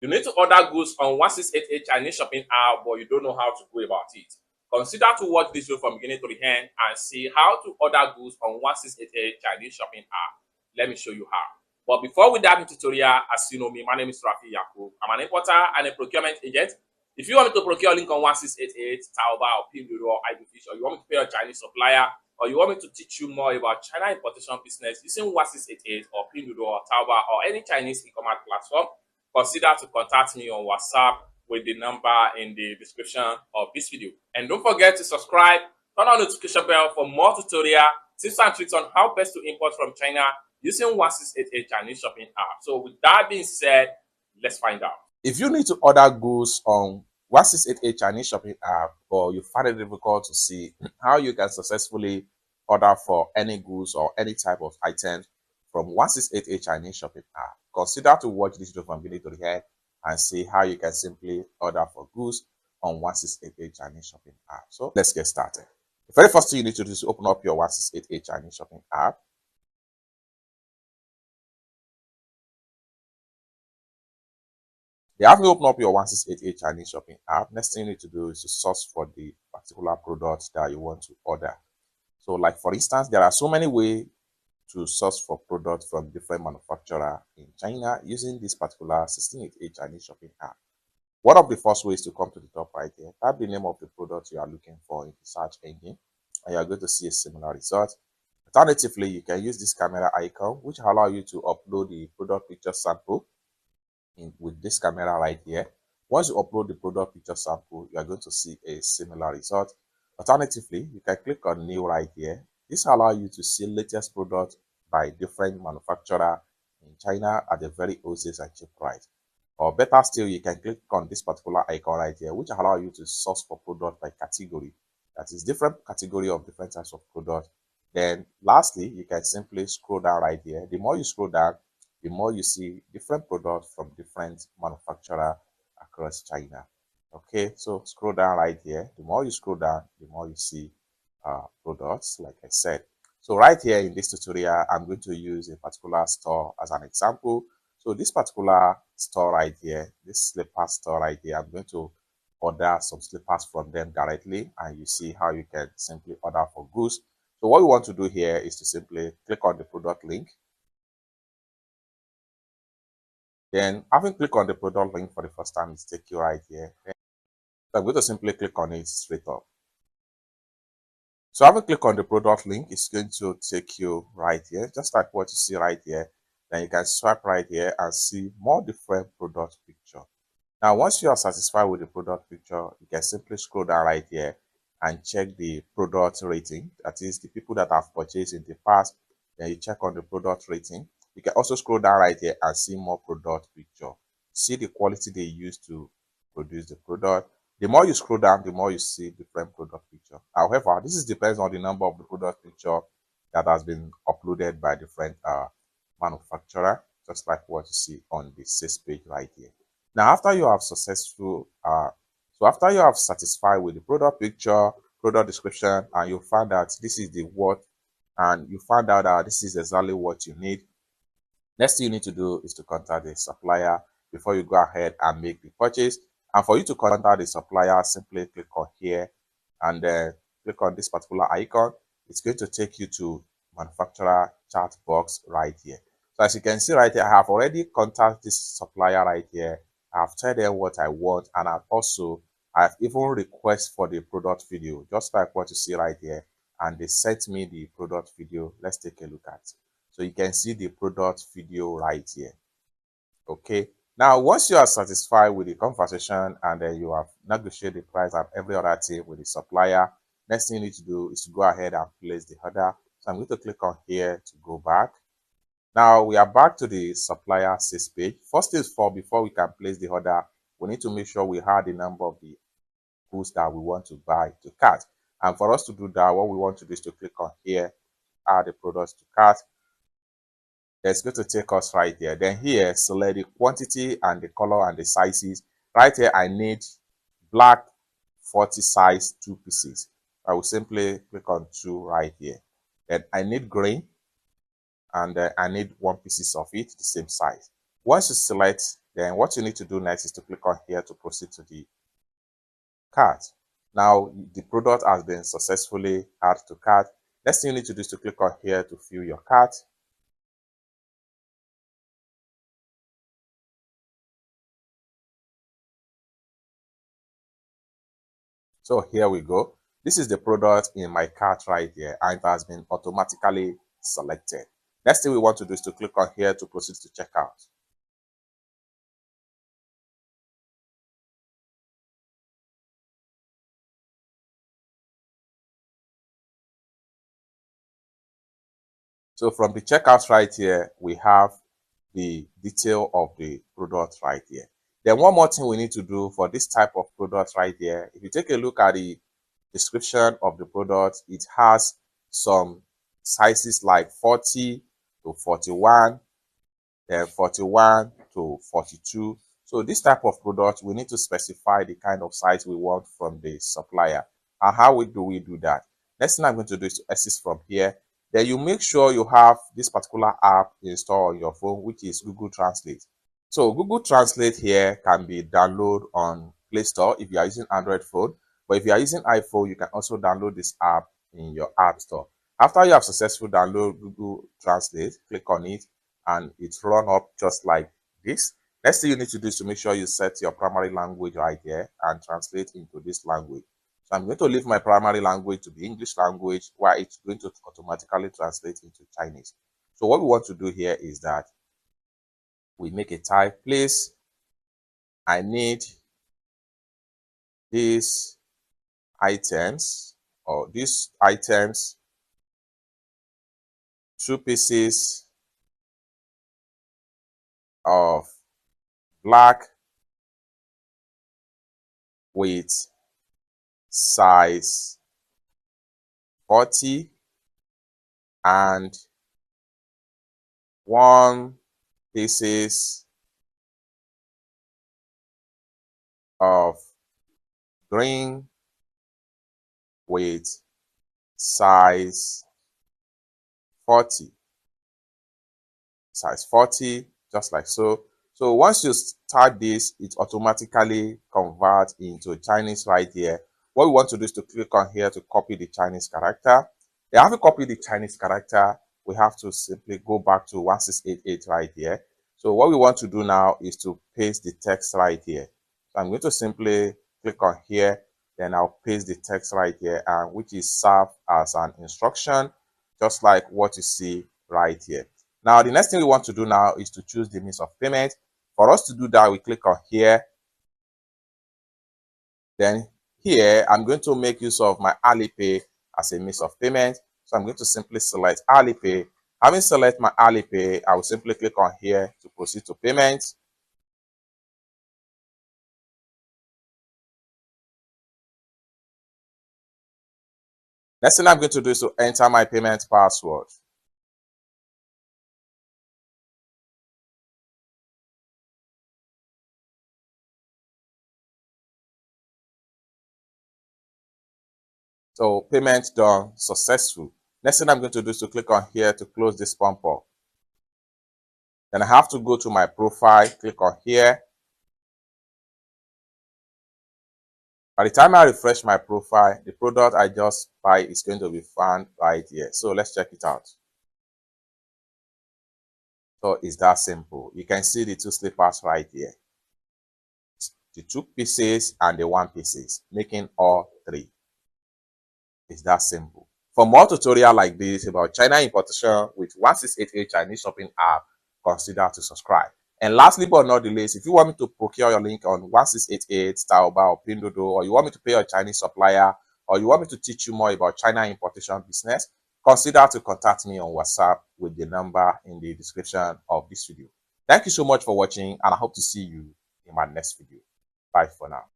You need to order goods on 1688 Chinese shopping app, but you don't know how to go about it. Consider to watch this video from beginning to the end and see how to order goods on 1688 Chinese shopping app. Let me show you how. But before we dive into tutorial, as you know me, my name is Rafi Yakub. I'm an importer and a procurement agent. If you want me to procure link on 1688, Taobao, or pinduoduo, or IBFish, or you want me to pay a Chinese supplier, or you want me to teach you more about China importation business using 1688 or pinduoduo or Taobao or any Chinese e-commerce platform, consider to contact me on WhatsApp with the number in the description of this video. And don't forget to subscribe, turn on the notification bell for more tutorial, tips and tricks on how best to import from China using 1688 Chinese shopping app. So with that being said, let's find out. If you need to order goods on 1688 Chinese shopping app, or you find it difficult to see how you can successfully order for any goods or any type of items from 1688 Chinese shopping app, consider to watch this video from beginning to the end and see how you can simply order for goods on 1688 Chinese shopping app. So let's get started. The very first thing you need to do is open up your 1688 Chinese shopping app. You have to open up your 1688 Chinese shopping app. Next thing you need to do is to search for the particular product that you want to order. So like for instance, there are so many ways to source for products from different manufacturers in China using this particular 1688 Chinese shopping app. One of the first ways to come to the top right here, type the name of the product you are looking for in the search engine, and you are going to see a similar result. Alternatively, you can use this camera icon, which allow you to upload the product picture sample with this camera right here. Once you upload the product picture sample, you are going to see a similar result. Alternatively, you can click on new right here. This allows you to see latest products by different manufacturers in China at a very wholesale and cheap price. Or better still, you can click on this particular icon right here, which allows you to source for product by category. That is different category of different types of products. Then lastly, you can simply scroll down right here. The more you scroll down, the more you see different products from different manufacturers across China. Okay, so scroll down right here. The more you scroll down, the more you see products, like I said. So right here in this tutorial, I'm going to use a particular store as an example. So this particular store right here, this slipper store right here, I'm going to order some slippers from them directly, and you see how you can simply order for goods. So what we want to do here is to simply click on the product link. Then having clicked on the product link for the first time, it's take you right here. So I'm going to simply click on it straight up. So having clicked on the product link, it's going to take you right here, just like what you see right here. Then you can swipe right here and see more different product picture. Now, once you are satisfied with the product picture, you can simply scroll down right here and check the product rating. That is the people that have purchased in the past. Then you check on the product rating. You can also scroll down right here and see more product picture. See the quality they use to produce the product. The more you scroll down, the more you see different product picture. However, this depends on the number of the product picture that has been uploaded by different manufacturer, just like what you see on the sales page right here. Now, after you have after you have satisfied with the product picture, product description, and you find out this is the what, and you find out that this is exactly what you need, next thing you need to do is to contact the supplier before you go ahead and make the purchase. And for you to contact the supplier, simply click on here and then click on this particular icon. It's going to take you to manufacturer chat box right here. So as you can see right here, I have already contacted this supplier right here. I've told them what I want, and I've even requested for the product video, just like what you see right here. And they sent me the product video. Let's take a look at it. So you can see the product video right here. Okay. Now, once you are satisfied with the conversation and then you have negotiated the price and every other thing with the supplier, next thing you need to do is to go ahead and place the order. So I'm going to click on here to go back. Now we are back to the supplier sales page. First is before we can place the order, we need to make sure we have the number of the goods that we want to buy to cart. And for us to do that, what we want to do is to click on here, add the products to cart. It's going to take us right there. Then here, select the quantity and the color and the sizes. Right here, I need black 40 size 2 pieces. I will simply click on 2 right here. Then I need green, and I need 1 piece of it, the same size. Once you select Then what you need to do next is to click on here to proceed to the cart. Now the product has been successfully added to cart. Next thing you need to do is to click on here to fill your cart. So here we go. This is the product in my cart right here, and it has been automatically selected. Next thing we want to do is to click on here to proceed to checkout. So from the checkout right here, we have the detail of the product right here. Then one more thing we need to do for this type of product right here, if you take a look at the description of the product, it has some sizes like 40 to 41, then 41 to 42. So this type of product, we need to specify the kind of size we want from the supplier. And how do we do that? Next thing I'm going to do is to exit from here. Then you make sure you have this particular app installed on your phone, which is Google Translate. So Google Translate here can be downloaded on Play Store if you are using Android phone. But if you are using iPhone, you can also download this app in your App Store. After you have successfully downloaded Google Translate, click on it and it's run up just like this. Next thing you need to do is to make sure you set your primary language right here and translate into this language. So I'm going to leave my primary language to the English language, while it's going to automatically translate into Chinese. So what we want to do here is that we make a type. Please, I need these items, or these items, 2 pieces of black with size 40 and 1 pieces of green with size 40, just like so. So once you start this, it automatically converts into Chinese right here. What we want to do is to click on here to copy the Chinese character. Then after copy the Chinese character, we have to simply go back to 1688 right here. So what we want to do now is to paste the text right here. So I'm going to simply click on here, then I'll paste the text right here, and which is served as an instruction, just like what you see right here. Now, the next thing we want to do now is to choose the means of payment. For us to do that, we click on here. Then here, I'm going to make use of my Alipay as a means of payment. So I'm going to simply select Alipay. Having selected my Alipay, I will simply click on here to proceed to payment. Next thing I'm going to do is to enter my payment password. So payment done, successful. Next thing I'm going to do is to click on here to close this pump up. Then I have to go to my profile, click on here. By the time I refresh my profile, the product I just buy is going to be found right here. So let's check it out. So it's that simple. You can see the 2 slippers right here. The 2 pieces and the 1 pieces, making all 3. It's that simple. For more tutorial like this about China importation with 1688 Chinese shopping app, consider to subscribe. And lastly but not the least, if you want me to procure your link on 1688, Taobao or Pinduoduo, or you want me to pay your Chinese supplier, or you want me to teach you more about China importation business, consider to contact me on WhatsApp with the number in the description of this video. Thank you so much for watching, and I hope to see you in my next video. Bye for now.